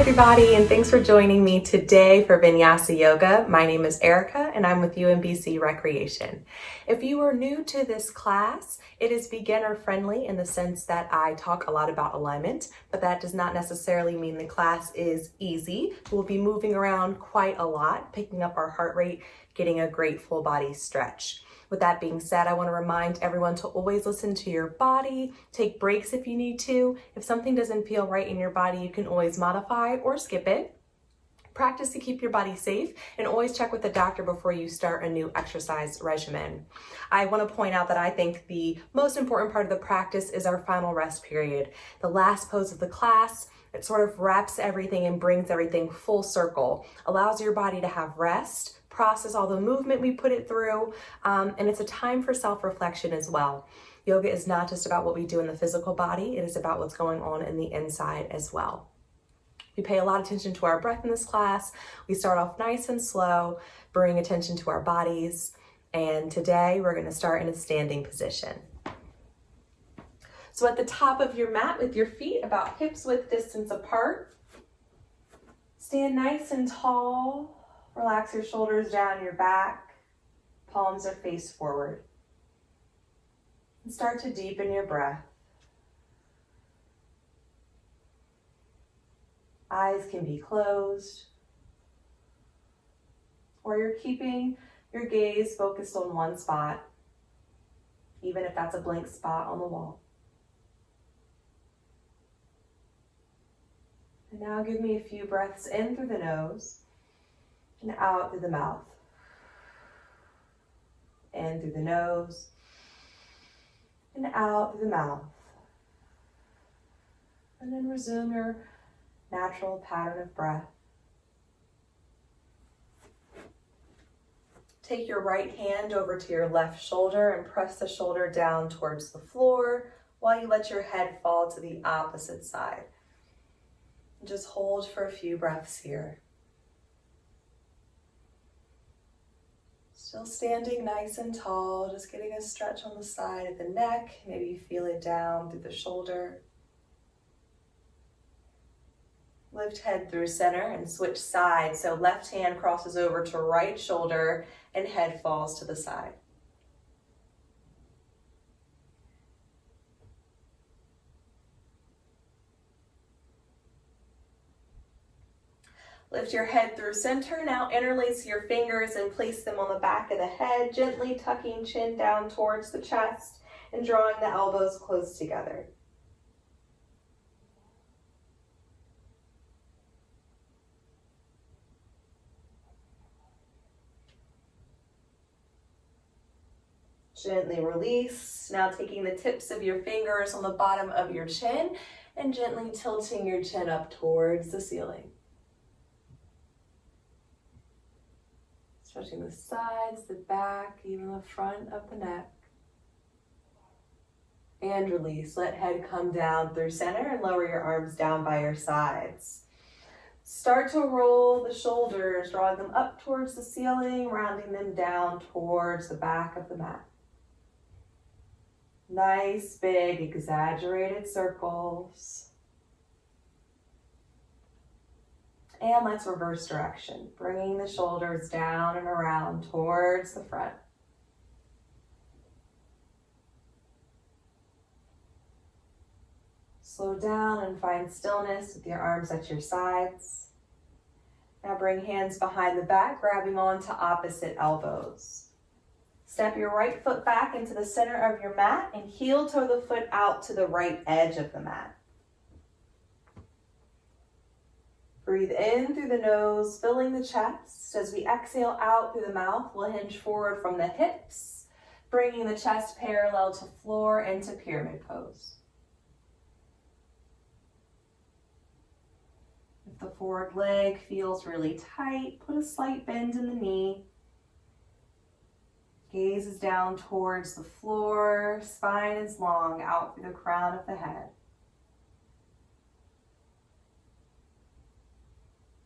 everybody, and thanks for joining me today for Vinyasa Yoga. My name is Erica and I'm with UMBC Recreation. If you are new to this class, it is beginner friendly in the sense that I talk a lot about alignment, but that does not necessarily mean the class is easy. We'll be moving around quite a lot, picking up our heart rate, getting a great full body stretch. With that being said, I want to remind everyone to always listen to your body, take breaks if you need to. If something doesn't feel right in your body, you can always modify or skip it. Practice to keep your body safe and always check with the doctor before you start a new exercise regimen. I want to point out that I think the most important part of the practice is our final rest period. The last pose of the class, it sort of wraps everything and brings everything full circle, allows your body to have rest, process all the movement we put it through, and it's a time for self-reflection as well. Yoga is not just about what we do in the physical body, it is about what's going on in the inside as well. We pay a lot of attention to our breath in this class. We start off nice and slow, bring attention to our bodies, and today we're going to start in a standing position. So at the top of your mat with your feet about hips width distance apart, stand nice and tall. Relax your shoulders down your back, palms are face forward. And start to deepen your breath. Eyes can be closed, or you're keeping your gaze focused on one spot, even if that's a blank spot on the wall. And now give me a few breaths in through the nose and out through the mouth. In through the nose and out through the mouth. And then resume your natural pattern of breath. Take your right hand over to your left shoulder and press the shoulder down towards the floor while you let your head fall to the opposite side. And just hold for a few breaths here. Still standing nice and tall, just getting a stretch on the side of the neck. Maybe you feel it down through the shoulder. Lift head through center and switch sides. So left hand crosses over to right shoulder and head falls to the side. Lift your head through center. Now interlace your fingers and place them on the back of the head, gently tucking chin down towards the chest and drawing the elbows close together. Gently release. Now taking the tips of your fingers on the bottom of your chin and gently tilting your chin up towards the ceiling. Stretching the sides, the back, even the front of the neck. And release. Let head come down through center and lower your arms down by your sides. Start to roll the shoulders, drawing them up towards the ceiling, rounding them down towards the back of the mat. Nice, big, exaggerated circles. And let's reverse direction, bringing the shoulders down and around towards the front. Slow down and find stillness with your arms at your sides. Now bring hands behind the back, grabbing onto opposite elbows. Step your right foot back into the center of your mat and heel toe the foot out to the right edge of the mat. Breathe in through the nose, filling the chest. As we exhale out through the mouth, we'll hinge forward from the hips, bringing the chest parallel to floor into pyramid pose. If the forward leg feels really tight, put a slight bend in the knee. Gaze is down towards the floor, spine is long out through the crown of the head.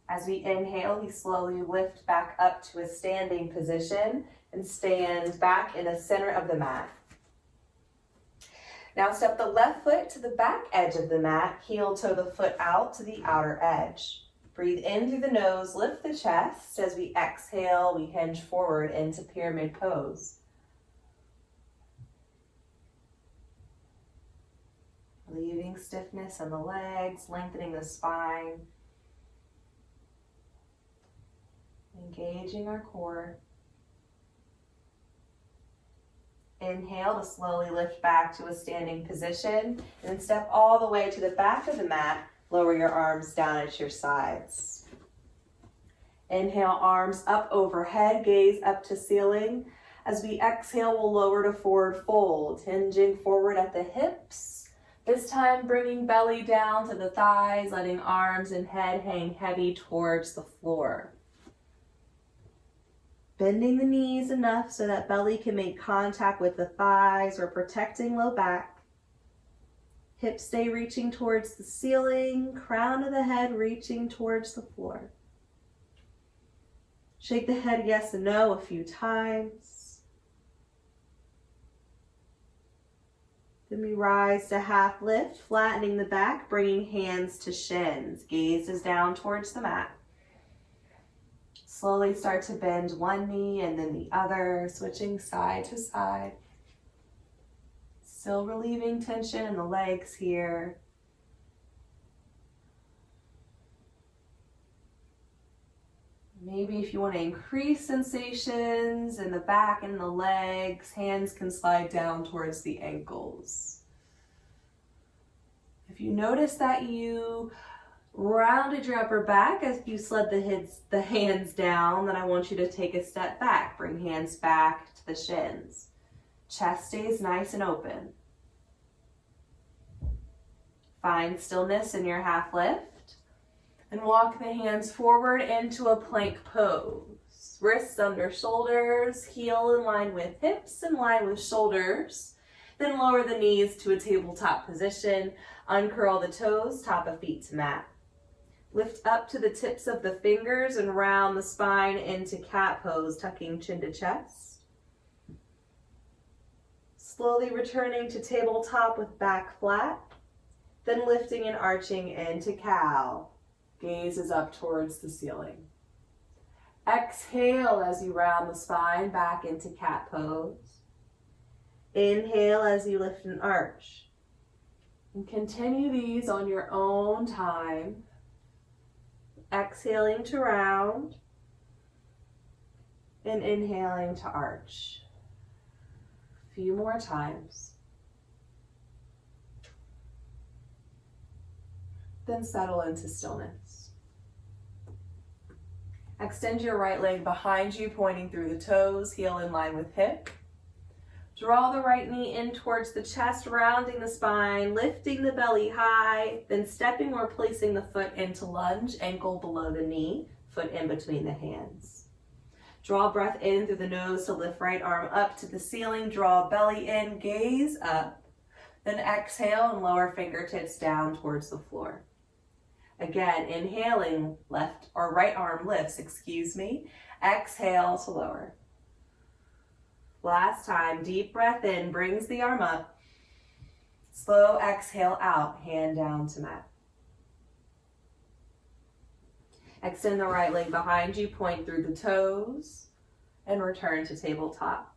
As we inhale, we slowly lift back up to a standing position and stand back in the center of the mat. Now step the left foot to the back edge of the mat, heel toe the foot out to the outer edge. Breathe in through the nose, lift the chest. As we exhale, we hinge forward into pyramid pose. Relieving stiffness in the legs, lengthening the spine. Engaging our core. Inhale to slowly lift back to a standing position, and then step all the way to the back of the mat. Lower your arms down at your sides. Inhale, arms up overhead, gaze up to ceiling. As we exhale, we'll lower to forward fold, hinging forward at the hips. This time, bringing belly down to the thighs, letting arms and head hang heavy towards the floor. Bending the knees enough so that belly can make contact with the thighs. We're protecting low back. Hips stay reaching towards the ceiling, crown of the head reaching towards the floor. Shake the head yes and no a few times. Then we rise to half lift, flattening the back, bringing hands to shins. Gaze is down towards the mat. Slowly start to bend one knee and then the other, switching side to side. Still relieving tension in the legs here. Maybe if you want to increase sensations in the back and the legs, hands can slide down towards the ankles. If you notice that you rounded your upper back as you slid the hands down, then I want you to take a step back. Bring hands back to the shins. Chest stays nice and open. Find stillness in your half lift and walk the hands forward into a plank pose. Wrists under shoulders, heel in line with hips, in line with shoulders. Then lower the knees to a tabletop position. Uncurl the toes, top of feet to mat. Lift up to the tips of the fingers and round the spine into cat pose, tucking chin to chest. Slowly returning to tabletop with back flat, then lifting and arching into cow. Gaze is up towards the ceiling. Exhale as you round the spine back into cat pose. Inhale as you lift and arch. And continue these on your own time. Exhaling to round and inhaling to arch. A few more times. Then settle into stillness. Extend your right leg behind you, pointing through the toes, heel in line with hip. Draw the right knee in towards the chest, rounding the spine, lifting the belly high, then stepping or placing the foot into lunge, ankle below the knee, foot in between the hands. Draw breath in through the nose to lift right arm up to the ceiling, draw belly in, gaze up, then exhale and lower fingertips down towards the floor. Again, inhaling, left or right arm lifts, exhale to lower. Last time, deep breath in, brings the arm up. Slow exhale out, hand down to mat. Extend the right leg behind you, point through the toes, and return to tabletop.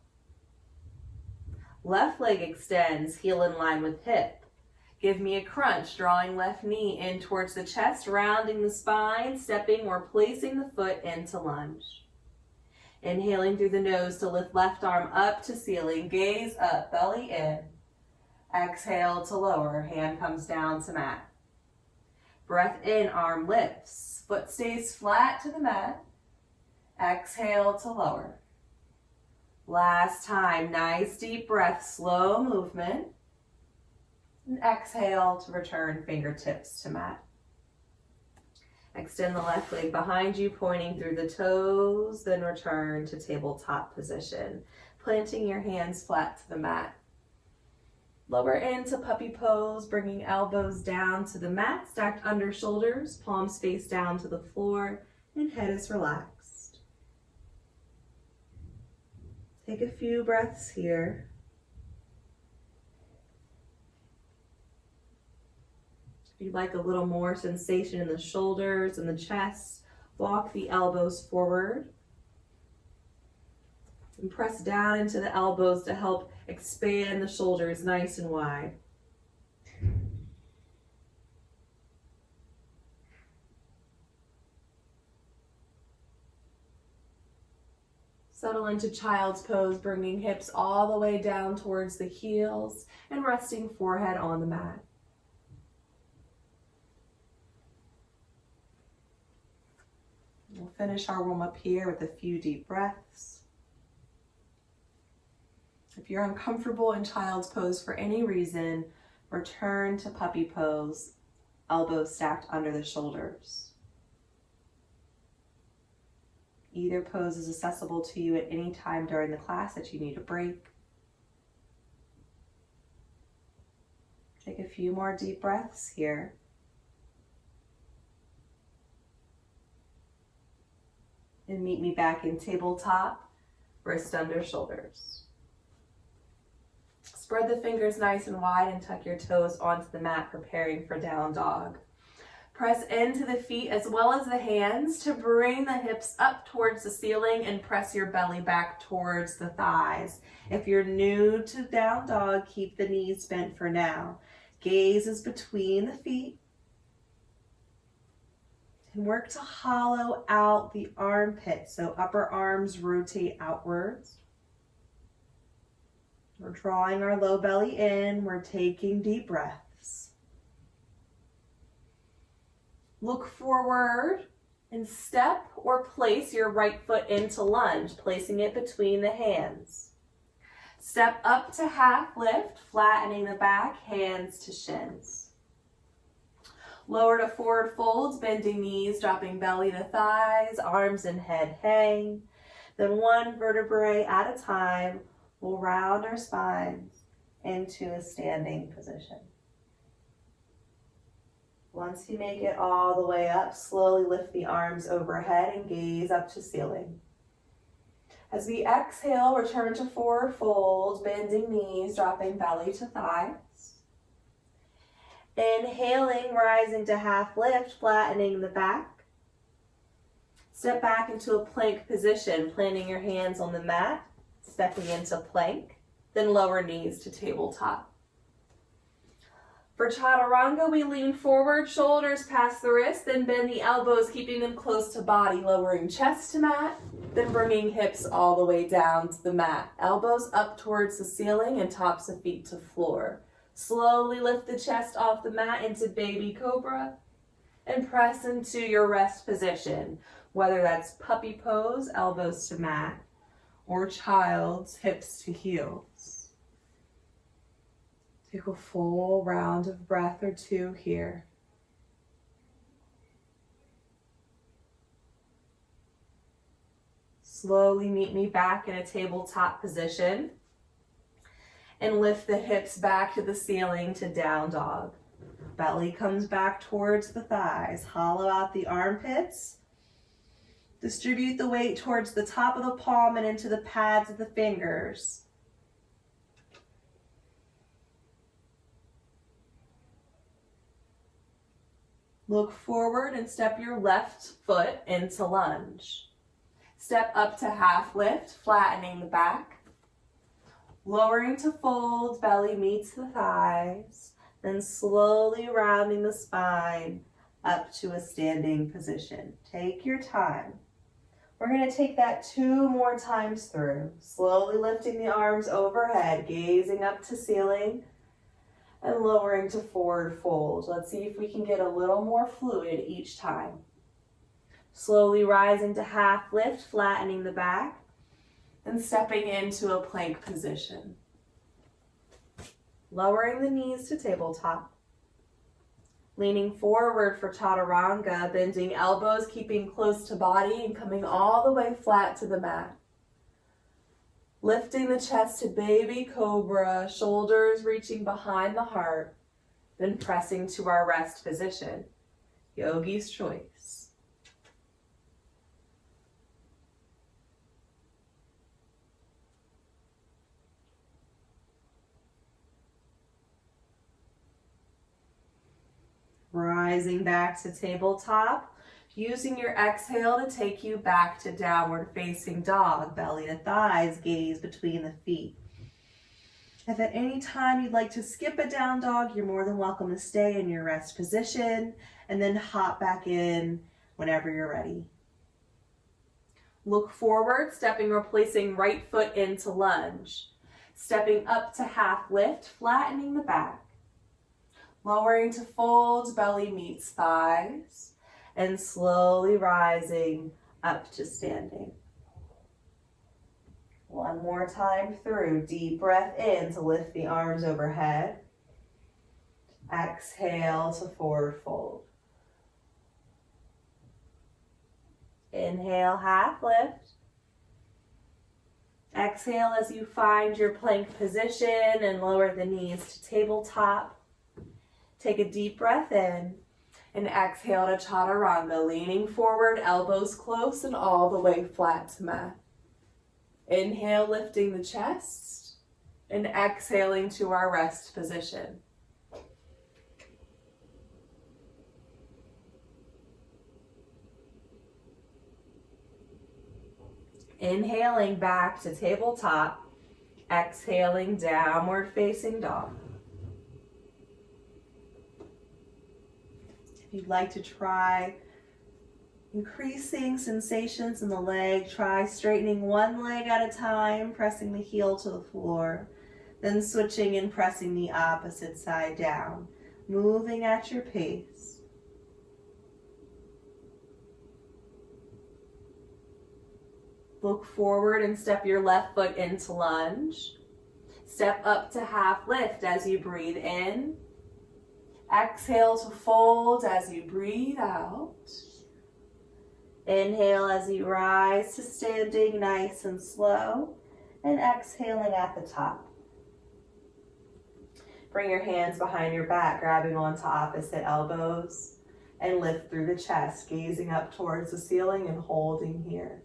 Left leg extends, heel in line with hip. Give me a crunch, drawing left knee in towards the chest, rounding the spine, stepping or placing the foot into lunge. Inhaling through the nose to lift left arm up to ceiling, gaze up, belly in. Exhale to lower, hand comes down to mat. Breath in, arm lifts, foot stays flat to the mat. Exhale to lower. Last time, nice deep breath, slow movement. And exhale to return fingertips to mat. Extend the left leg behind you, pointing through the toes, then return to tabletop position, planting your hands flat to the mat. Lower into puppy pose, bringing elbows down to the mat, stacked under shoulders, palms face down to the floor, and head is relaxed. Take a few breaths here. If you'd like a little more sensation in the shoulders and the chest, walk the elbows forward and press down into the elbows to help expand the shoulders nice and wide. Settle into child's pose, bringing hips all the way down towards the heels and resting forehead on the mat. We'll finish our warm up here with a few deep breaths. If you're uncomfortable in child's pose for any reason, return to puppy pose, elbows stacked under the shoulders. Either pose is accessible to you at any time during the class that you need a break. Take a few more deep breaths here. And meet me back in tabletop, wrist under shoulders. Spread the fingers nice and wide and tuck your toes onto the mat, preparing for down dog. Press into the feet as well as the hands to bring the hips up towards the ceiling and press your belly back towards the thighs. If you're new to down dog, keep the knees bent for now. Gaze is between the feet. And work to hollow out the armpits, so upper arms rotate outwards. We're drawing our low belly in. We're taking deep breaths. Look forward and step or place your right foot into lunge, placing it between the hands. Step up to half lift, flattening the back, hands to shins. Lower to forward folds, bending knees, dropping belly to thighs, arms and head hang. Then one vertebrae at a time, we'll round our spines into a standing position. Once you make it all the way up, slowly lift the arms overhead and gaze up to ceiling. As we exhale, return to forward fold, bending knees, dropping belly to thighs. Inhaling, rising to half lift, flattening the back. Step back into a plank position, planting your hands on the mat, stepping into plank, then lower knees to tabletop. For Chaturanga, we lean forward, shoulders past the wrists, then bend the elbows, keeping them close to body, lowering chest to mat, then bringing hips all the way down to the mat. Elbows up towards the ceiling and tops of feet to floor. Slowly lift the chest off the mat into baby cobra and press into your rest position, whether that's puppy pose, elbows to mat, or child's hips to heels. Take a full round of breath or two here. Slowly meet me back in a tabletop position and lift the hips back to the ceiling to down dog. Belly comes back towards the thighs. Hollow out the armpits. Distribute the weight towards the top of the palm and into the pads of the fingers. Look forward and step your left foot into lunge. Step up to half lift, flattening the back. Lowering to fold, belly meets the thighs. Then slowly rounding the spine up to a standing position. Take your time. We're going to take that 2 more times through. Slowly lifting the arms overhead, gazing up to ceiling. And lowering to forward fold. Let's see if we can get a little more fluid each time. Slowly rising to half lift, flattening the back, and stepping into a plank position. Lowering the knees to tabletop. Leaning forward for Chaturanga, bending elbows, keeping close to body, and coming all the way flat to the mat. Lifting the chest to baby cobra, shoulders reaching behind the heart, then pressing to our rest position, yogi's choice. Rising back to tabletop, using your exhale to take you back to downward facing dog, belly to thighs, gaze between the feet. If at any time you'd like to skip a down dog, you're more than welcome to stay in your rest position and then hop back in whenever you're ready. Look forward, stepping or placing right foot into lunge. Stepping up to half lift, flattening the back. Lowering to fold, belly meets thighs, and slowly rising up to standing. One more time through. Deep breath in to lift the arms overhead. Exhale to forward fold. Inhale, half lift. Exhale as you find your plank position and lower the knees to tabletop. Take a deep breath in and exhale to Chaturanga, leaning forward, elbows close and all the way flat to mat. Inhale, lifting the chest, and exhaling to our rest position. Inhaling back to tabletop, exhaling downward facing dog. If you'd like to try increasing sensations in the leg, try straightening one leg at a time, pressing the heel to the floor, then switching and pressing the opposite side down, moving at your pace. Look forward and step your left foot into lunge. Step up to half lift as you breathe in. Exhale to fold as you breathe out. Inhale as you rise to standing nice and slow, and exhaling at the top. Bring your hands behind your back, grabbing onto opposite elbows, and lift through the chest, gazing up towards the ceiling and holding here.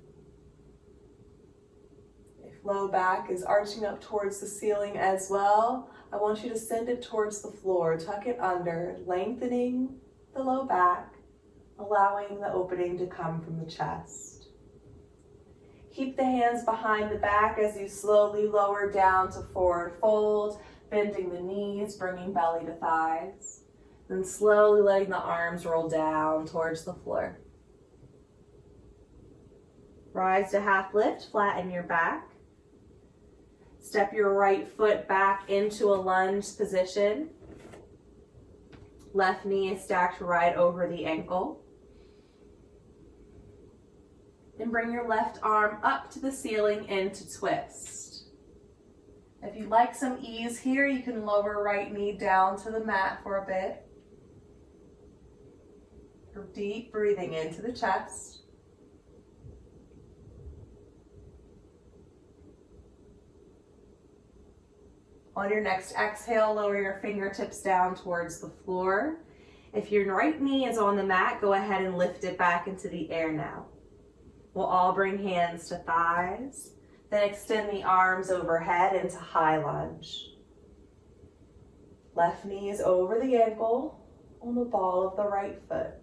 If low back is arching up towards the ceiling as well, I want you to send it towards the floor, tuck it under, lengthening the low back, allowing the opening to come from the chest. Keep the hands behind the back as you slowly lower down to forward fold, bending the knees, bringing belly to thighs, then slowly letting the arms roll down towards the floor. Rise to half lift, flatten your back. Step your right foot back into a lunge position. Left knee is stacked right over the ankle. And bring your left arm up to the ceiling into twist. If you'd like some ease here, you can lower right knee down to the mat for a bit. Deep breathing into the chest. On your next exhale, lower your fingertips down towards the floor. If your right knee is on the mat, go ahead and lift it back into the air now. We'll all bring hands to thighs, then extend the arms overhead into high lunge. Left knee is over the ankle on the ball of the right foot.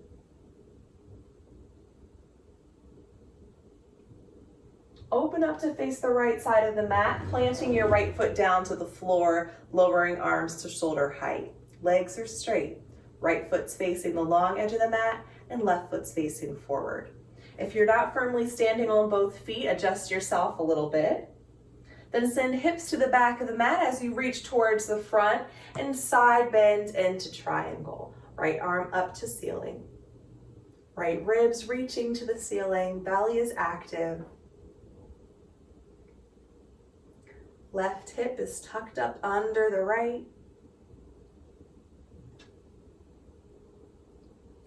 Open up to face the right side of the mat, planting your right foot down to the floor, lowering arms to shoulder height. Legs are straight. Right foot's facing the long edge of the mat and left foot's facing forward. If you're not firmly standing on both feet, adjust yourself a little bit. Then send hips to the back of the mat as you reach towards the front and side bend into triangle. Right arm up to ceiling. Right ribs reaching to the ceiling, belly is active. Left hip is tucked up under the right.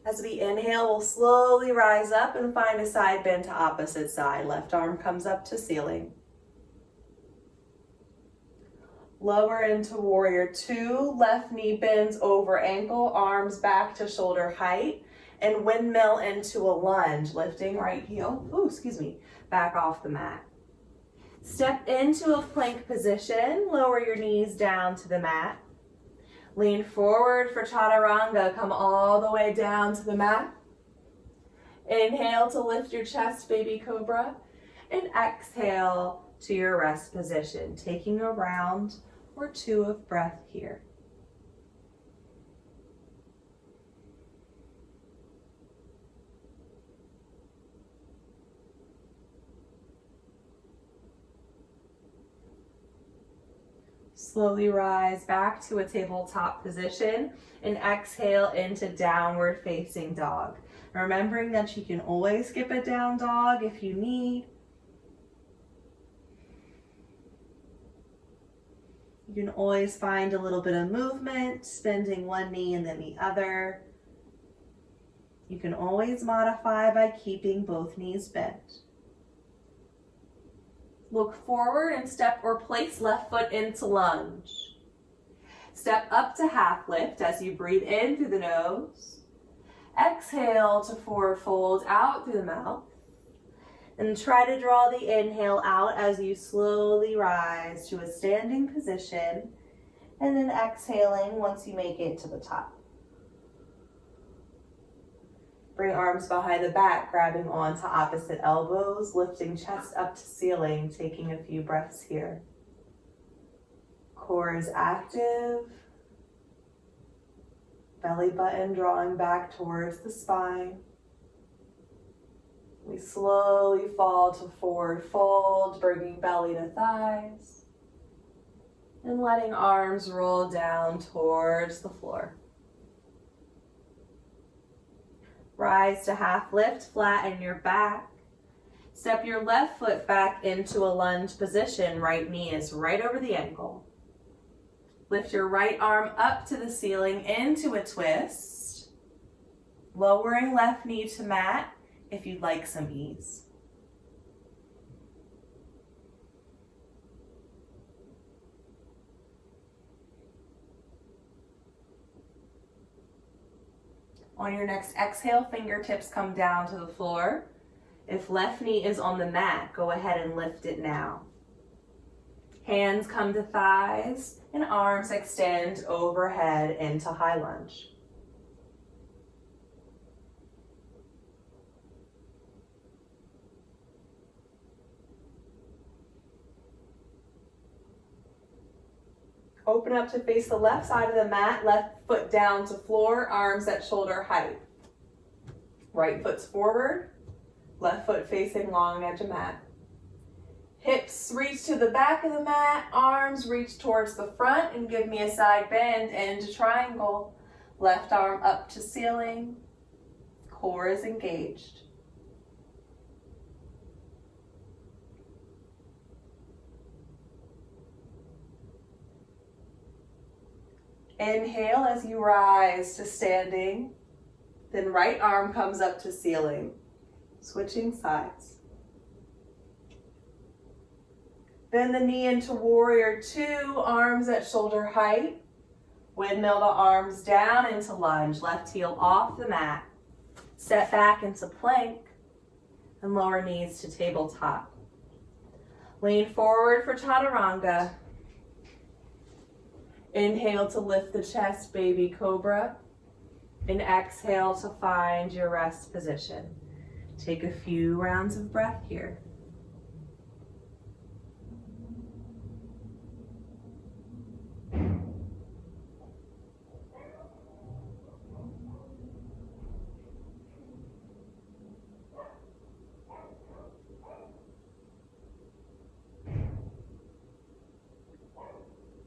As we inhale, we'll slowly rise up and find a side bend to opposite side. Left arm comes up to ceiling. Lower into warrior two. Left knee bends over ankle, arms back to shoulder height, and windmill into a lunge, lifting right heel, back off the mat. Step into a plank position. Lower your knees down to the mat. Lean forward for Chaturanga. Come all the way down to the mat. Inhale to lift your chest, baby cobra. And exhale to your rest position, taking a round or two of breath here. Slowly rise back to a tabletop position and exhale into downward facing dog. Remembering that you can always skip a down dog if you need. You can always find a little bit of movement, bending one knee and then the other. You can always modify by keeping both knees bent. Look forward and step or place left foot into lunge. Step up to half lift as you breathe in through the nose. Exhale to forward fold out through the mouth. And try to draw the inhale out as you slowly rise to a standing position. And then exhaling once you make it to the top. Bring arms behind the back, grabbing onto opposite elbows, lifting chest up to ceiling, taking a few breaths here. Core is active. Belly button drawing back towards the spine. We slowly fall to forward fold, bringing belly to thighs. And letting arms roll down towards the floor. Rise to half lift, flatten your back. Step your left foot back into a lunge position. Right knee is right over the ankle. Lift your right arm up to the ceiling into a twist. Lowering left knee to mat if you'd like some ease. On your next exhale, fingertips come down to the floor. If left knee is on the mat, go ahead and lift it now. Hands come to thighs and arms extend overhead into high lunge. Open up to face the left side of the mat, left foot down to floor, arms at shoulder height. Right foot's forward, left foot facing long edge of mat. Hips reach to the back of the mat, arms reach towards the front and give me a side bend into triangle. Left arm up to ceiling, core is engaged. Inhale as you rise to standing, then right arm comes up to ceiling, switching sides. Bend the knee into warrior two, arms at shoulder height. Windmill the arms down into lunge, left heel off the mat. Step back into plank and lower knees to tabletop. Lean forward for Chaturanga. Inhale to lift the chest, baby cobra. And exhale to find your rest position. Take a few rounds of breath here.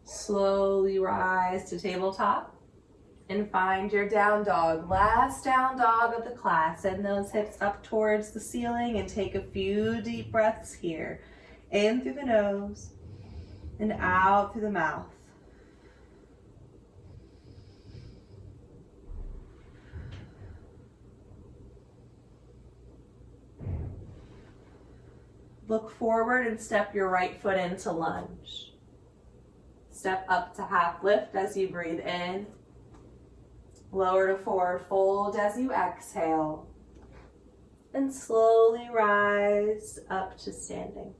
Slowly rise to tabletop and find your down dog. Last down dog of the class. Send those hips up towards the ceiling and take a few deep breaths here. In through the nose and out through the mouth. Look forward and step your right foot into lunge. Step up to half lift as you breathe in. Lower to forward fold as you exhale. And slowly rise up to standing.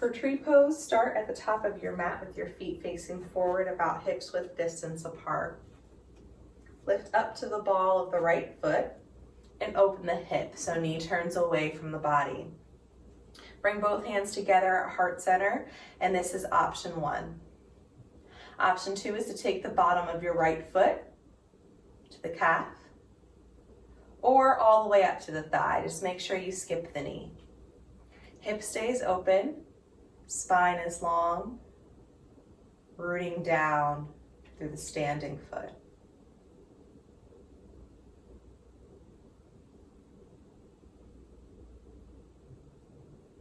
For tree pose, start at the top of your mat with your feet facing forward about hips width distance apart. Lift up to the ball of the right foot and open the hip so knee turns away from the body. Bring both hands together at heart center, and this is option 1. Option 2 is to take the bottom of your right foot to the calf or all the way up to the thigh. Just make sure you skip the knee. Hip stays open, spine is long, rooting down through the standing foot.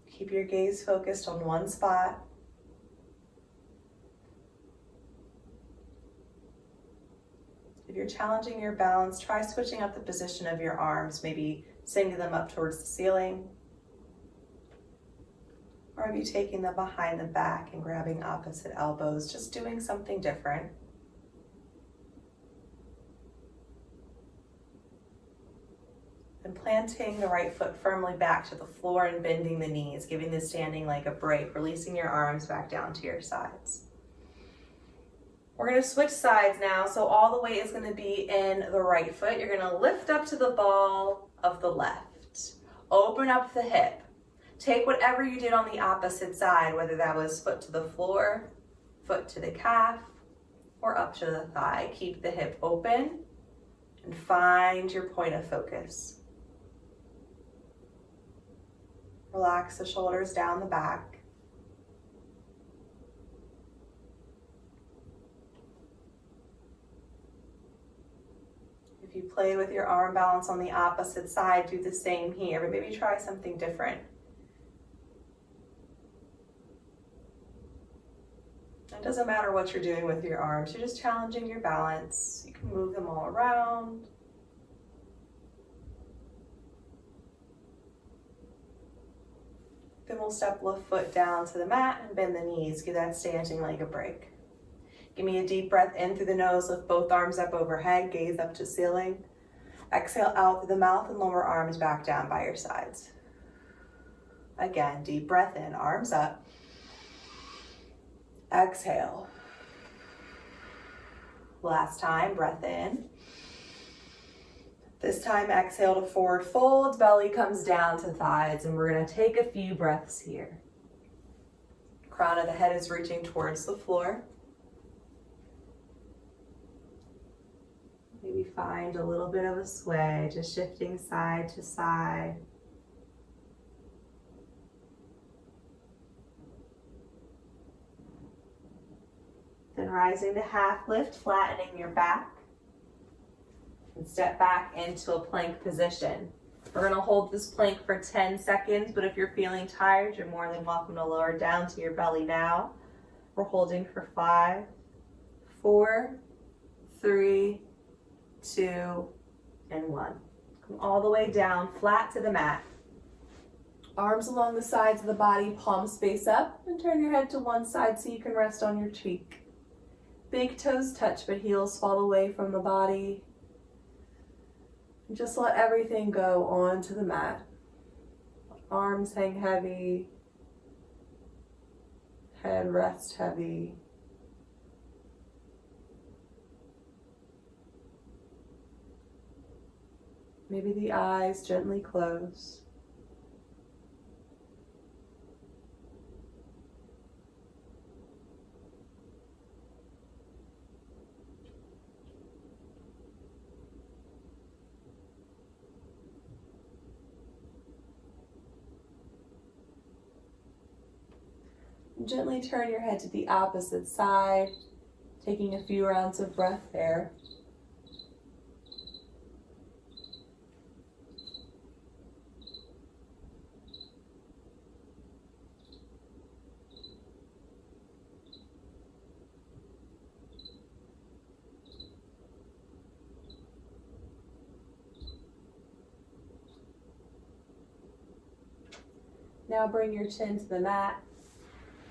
Keep your gaze focused on one spot. If you're challenging your balance, try switching up the position of your arms, maybe sending them up towards the ceiling, or maybe taking them behind the back and grabbing opposite elbows, just doing something different. And planting the right foot firmly back to the floor and bending the knees, giving the standing leg a break, releasing your arms back down to your sides. We're going to switch sides now, so all the weight is going to be in the right foot. You're going to lift up to the ball of the left. Open up the hip. Take whatever you did on the opposite side, whether that was foot to the floor, foot to the calf, or up to the thigh. Keep the hip open and find your point of focus. Relax the shoulders down the back. If you play with your arm balance on the opposite side, do the same here, but maybe try something different. It doesn't matter what you're doing with your arms, you're just challenging your balance. You can move them all around. Then we'll step left foot down to the mat and bend the knees. Give that standing leg a break. Give me a deep breath in through the nose. Lift both arms up overhead. Gaze up to ceiling. Exhale out through the mouth and lower arms back down by your sides. Again, deep breath in. Arms up. Exhale. Last time, breath in. This time, exhale to forward fold, belly comes down to thighs, and we're going to take a few breaths here. Crown of the head is reaching towards the floor. Maybe find a little bit of a sway, just shifting side to side. Then rising to half lift, flattening your back. And step back into a plank position. We're going to hold this plank for 10 seconds, but if you're feeling tired, you're more than welcome to lower down to your belly now. We're holding for 5, 4, 3, 2, and 1. Come all the way down, flat to the mat. Arms along the sides of the body, palms face up, and turn your head to one side so you can rest on your cheek. Big toes touch, but heels fall away from the body. Just let everything go onto the mat. Arms hang heavy. Head rests heavy. Maybe the eyes gently close. Gently turn your head to the opposite side, taking a few rounds of breath there. Now bring your chin to the mat.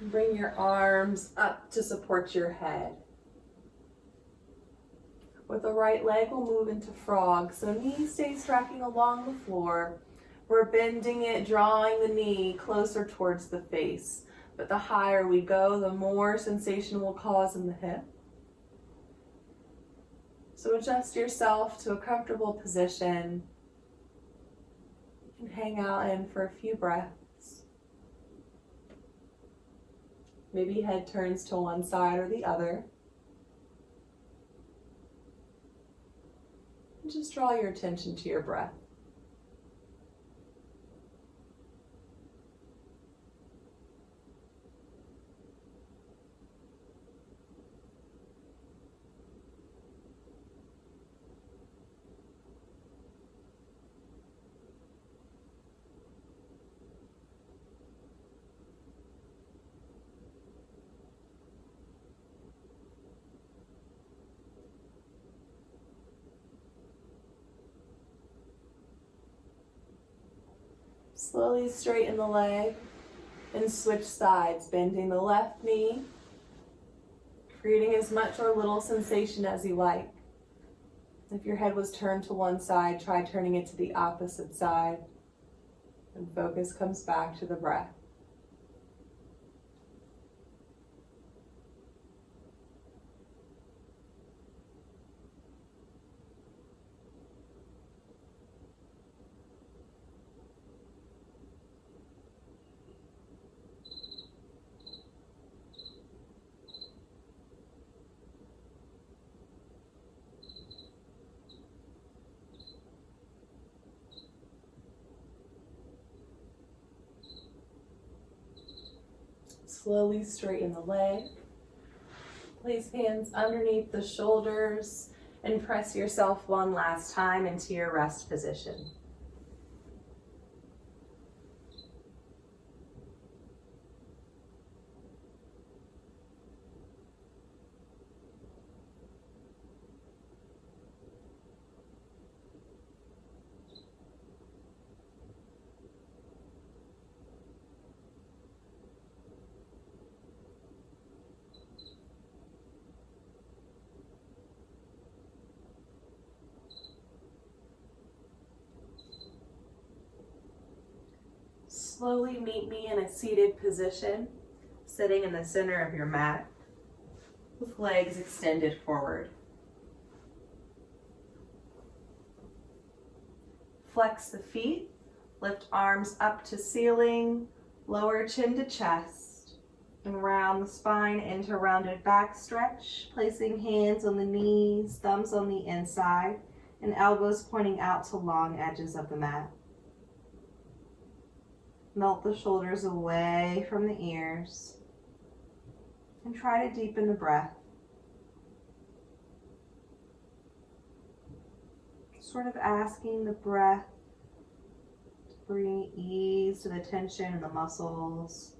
Bring your arms up to support your head. With the right leg, we'll move into frog. So knee stays tracking along the floor. We're bending it, drawing the knee closer towards the face. But the higher we go, the more sensation we'll cause in the hip. So adjust yourself to a comfortable position. You can hang out in for a few breaths. Maybe head turns to one side or the other. And just draw your attention to your breath. Slowly straighten the leg and switch sides, bending the left knee, creating as much or little sensation as you like. If your head was turned to one side, try turning it to the opposite side, and focus comes back to the breath. Slowly straighten the leg. Place hands underneath the shoulders and press yourself one last time into your rest position. Slowly meet me in a seated position, sitting in the center of your mat, with legs extended forward. Flex the feet, lift arms up to ceiling, lower chin to chest, and round the spine into rounded back stretch, placing hands on the knees, thumbs on the inside, and elbows pointing out to long edges of the mat. Melt the shoulders away from the ears and try to deepen the breath. Sort of asking the breath to bring ease to the tension in the muscles.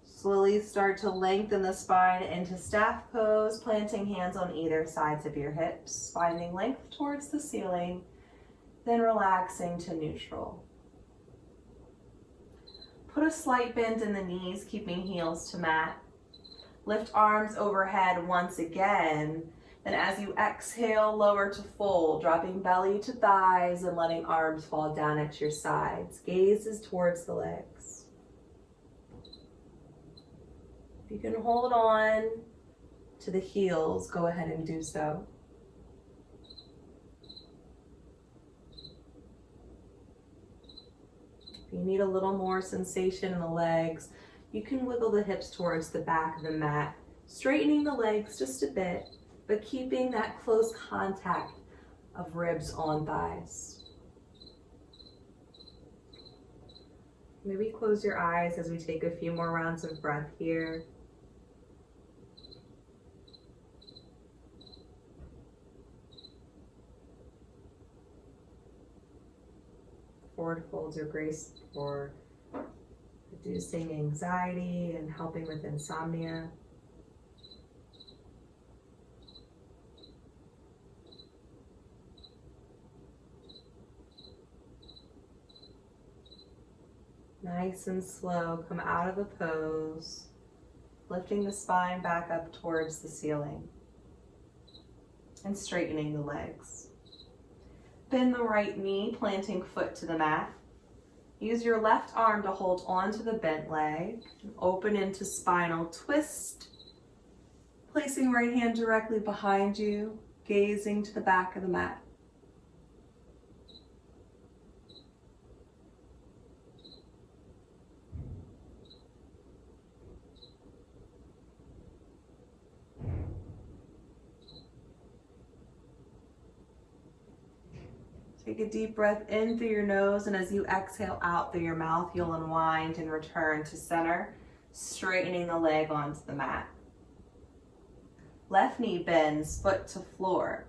Slowly start to lengthen the spine into staff pose, planting hands on either sides of your hips, finding length towards the ceiling, then relaxing to neutral. Put a slight bend in the knees, keeping heels to mat. Lift arms overhead once again, then as you exhale, lower to fold, dropping belly to thighs and letting arms fall down at your sides. Gaze is towards the legs. If you can hold on to the heels, go ahead and do so. If you need a little more sensation in the legs, you can wiggle the hips towards the back of the mat, straightening the legs just a bit, but keeping that close contact of ribs on thighs. Maybe close your eyes as we take a few more rounds of breath here. Forward folds are great for reducing anxiety and helping with insomnia. Nice and slow, come out of the pose, lifting the spine back up towards the ceiling. and straightening the legs. Bend the right knee, planting foot to the mat. Use your left arm to hold onto the bent leg. Open into spinal twist. Placing right hand directly behind you, gazing to the back of the mat. Take a deep breath in through your nose, and as you exhale out through your mouth, you'll unwind and return to center, straightening the leg onto the mat. Left knee bends, foot to floor.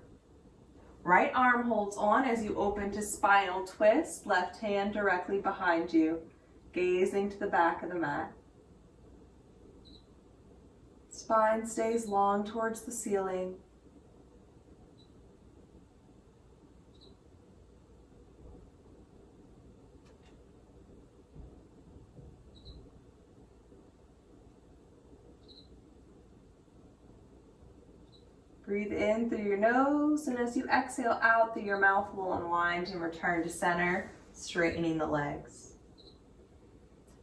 Right arm holds on as you open to spinal twist, left hand directly behind you, gazing to the back of the mat. Spine stays long towards the ceiling. Breathe in through your nose, and as you exhale out through your mouth, we'll unwind and return to center, straightening the legs.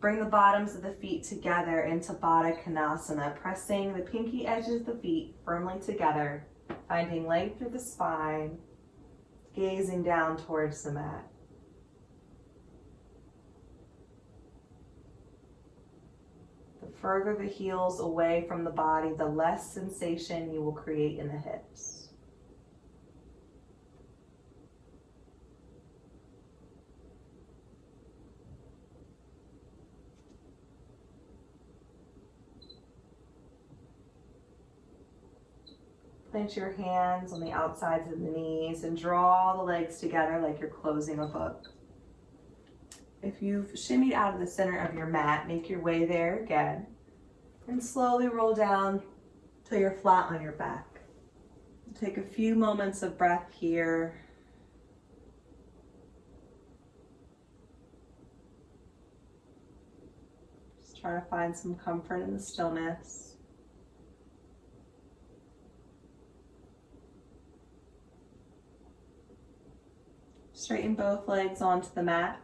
Bring the bottoms of the feet together into Badakanasana, pressing the pinky edges of the feet firmly together, finding length through the spine, gazing down towards the mat. The further the heels away from the body, the less sensation you will create in the hips. Plant your hands on the outsides of the knees and draw the legs together like you're closing a book. If you've shimmied out of the center of your mat, make your way there again and slowly roll down till you're flat on your back. Take a few moments of breath here. Just try to find some comfort in the stillness. Straighten both legs onto the mat.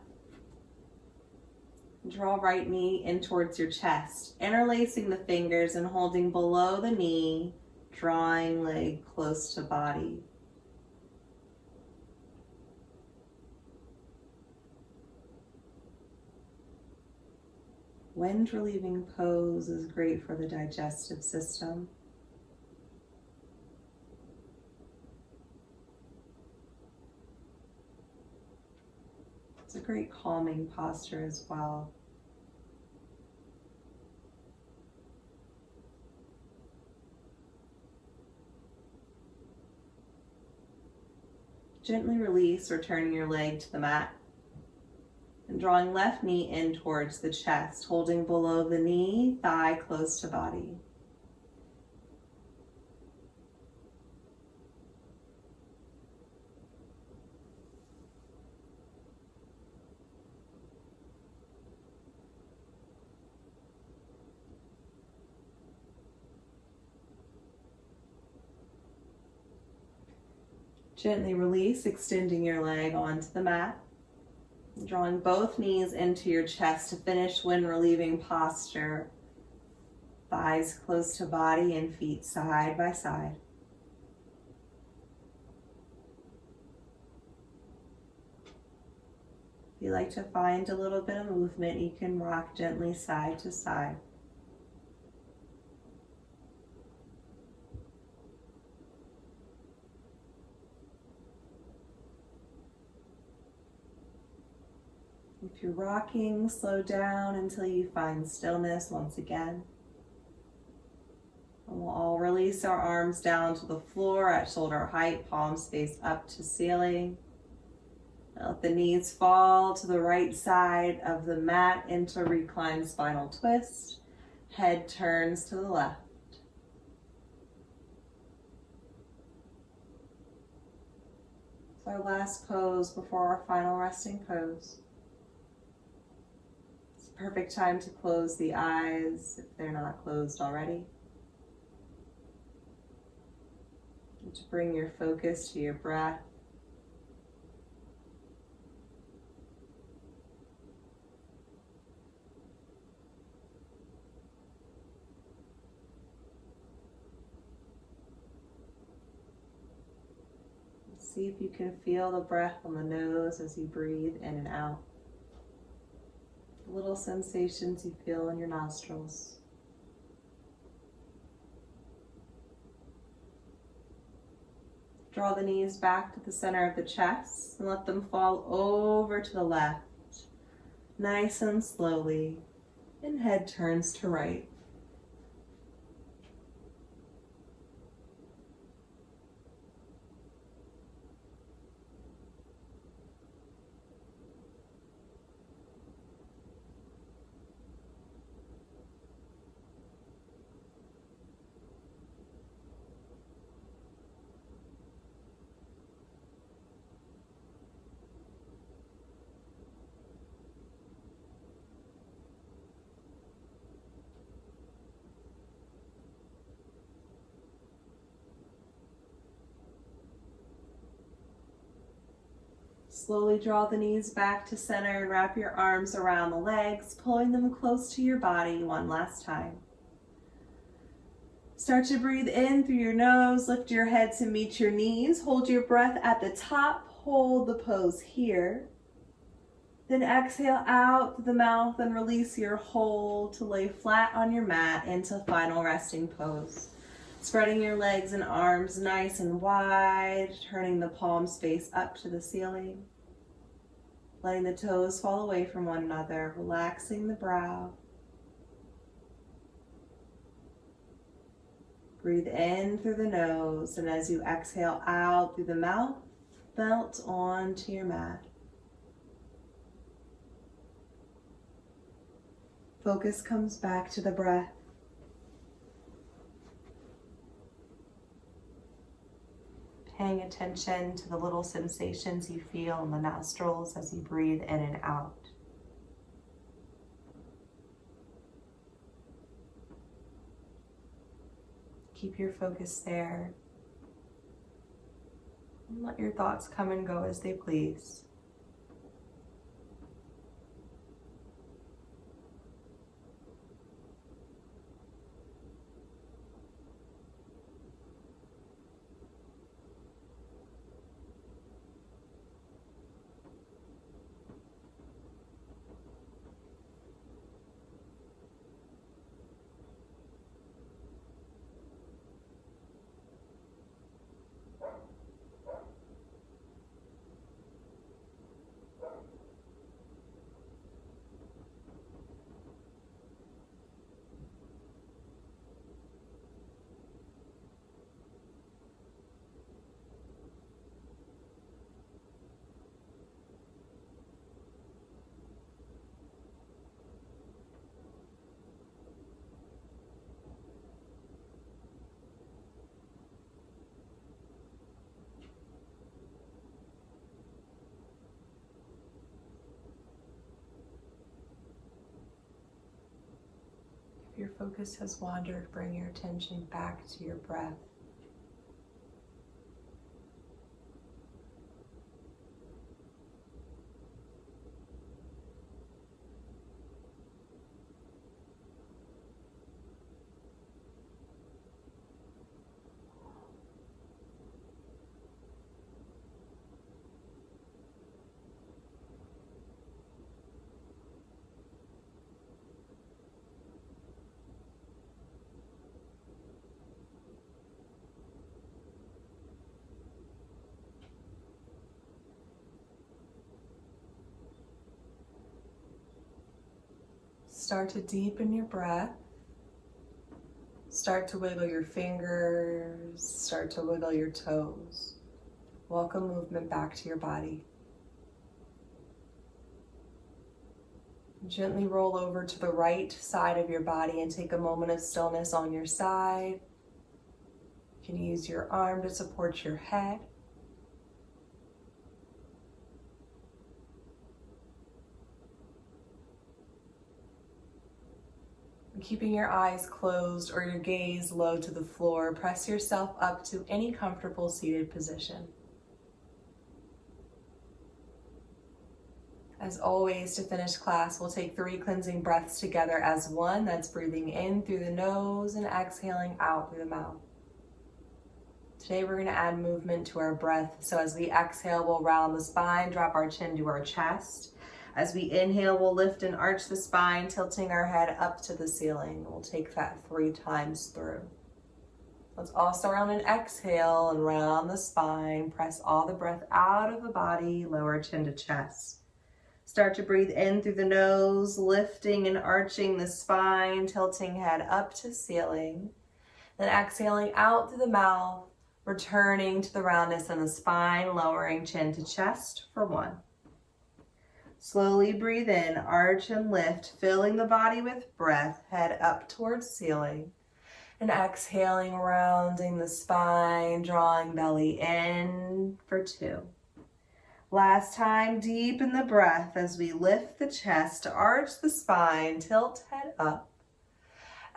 Draw right knee in towards your chest, interlacing the fingers and holding below the knee, drawing leg close to body. Wind relieving pose is great for the digestive system. It's a great calming posture as well. Gently release, returning your leg to the mat and drawing left knee in towards the chest, holding below the knee, thigh close to body. Gently release, extending your leg onto the mat. Drawing both knees into your chest to finish wind relieving posture. Thighs close to body and feet side by side. If you like to find a little bit of movement, you can rock gently side to side. If you're rocking, slow down until you find stillness once again. And we'll all release our arms down to the floor at shoulder height, palms face up to ceiling. Let the knees fall to the right side of the mat into reclined spinal twist. Head turns to the left. It's our last pose before our final resting pose. Perfect time to close the eyes if they're not closed already. To bring your focus to your breath. See if you can feel the breath on the nose as you breathe in and out. The little sensations you feel in your nostrils. Draw the knees back to the center of the chest and let them fall over to the left, nice and slowly, and head turns to right. Slowly draw the knees back to center and wrap your arms around the legs, pulling them close to your body one last time. Start to breathe in through your nose, lift your head to meet your knees, hold your breath at the top, hold the pose here. Then exhale out through the mouth and release your hold to lay flat on your mat into final resting pose. Spreading your legs and arms nice and wide, turning the palms face up to the ceiling. Letting the toes fall away from one another, relaxing the brow. Breathe in through the nose, and as you exhale out through the mouth, melt onto your mat. Focus comes back to the breath. Paying attention to the little sensations you feel in the nostrils as you breathe in and out. Keep your focus there. And let your thoughts come and go as they please. If your focus has wandered, bring your attention back to your breath. Start to deepen your breath. Start to wiggle your fingers. Start to wiggle your toes. Welcome movement back to your body. Gently roll over to the right side of your body and take a moment of stillness on your side. You can use your arm to support your head. Keeping your eyes closed or your gaze low to the floor, press yourself up to any comfortable seated position. As always, to finish class, we'll take 3 cleansing breaths together as one. That's breathing in through the nose and exhaling out through the mouth. Today we're going to add movement to our breath. So as we exhale, we'll round the spine, drop our chin to our chest. As we inhale, we'll lift and arch the spine, tilting our head up to the ceiling. We'll take that 3 times through. Let's also round and exhale and round the spine. Press all the breath out of the body, lower chin to chest. Start to breathe in through the nose, lifting and arching the spine, tilting head up to ceiling. Then exhaling out through the mouth, returning to the roundness in the spine, lowering chin to chest for 1. Slowly breathe in, arch and lift, filling the body with breath, head up towards ceiling. And exhaling, rounding the spine, drawing belly in for 2. Last time, deepen the breath as we lift the chest, arch the spine, tilt head up.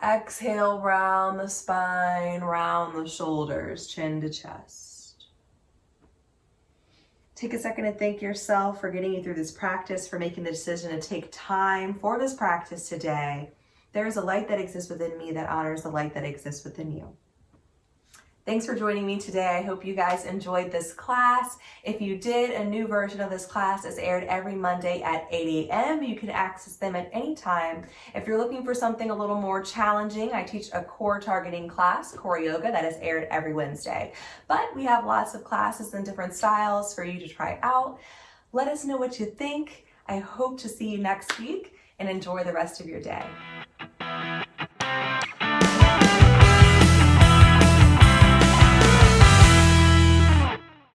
Exhale, round the spine, round the shoulders, chin to chest. Take a second to thank yourself for getting you through this practice, for making the decision to take time for this practice today. There is a light that exists within me that honors the light that exists within you. Thanks for joining me today. I hope you guys enjoyed this class. If you did, a new version of this class is aired every Monday at 8 a.m. You can access them at any time. If you're looking for something a little more challenging, I teach a core targeting class, core yoga, that is aired every Wednesday. But we have lots of classes in different styles for you to try out. Let us know what you think. I hope to see you next week and enjoy the rest of your day.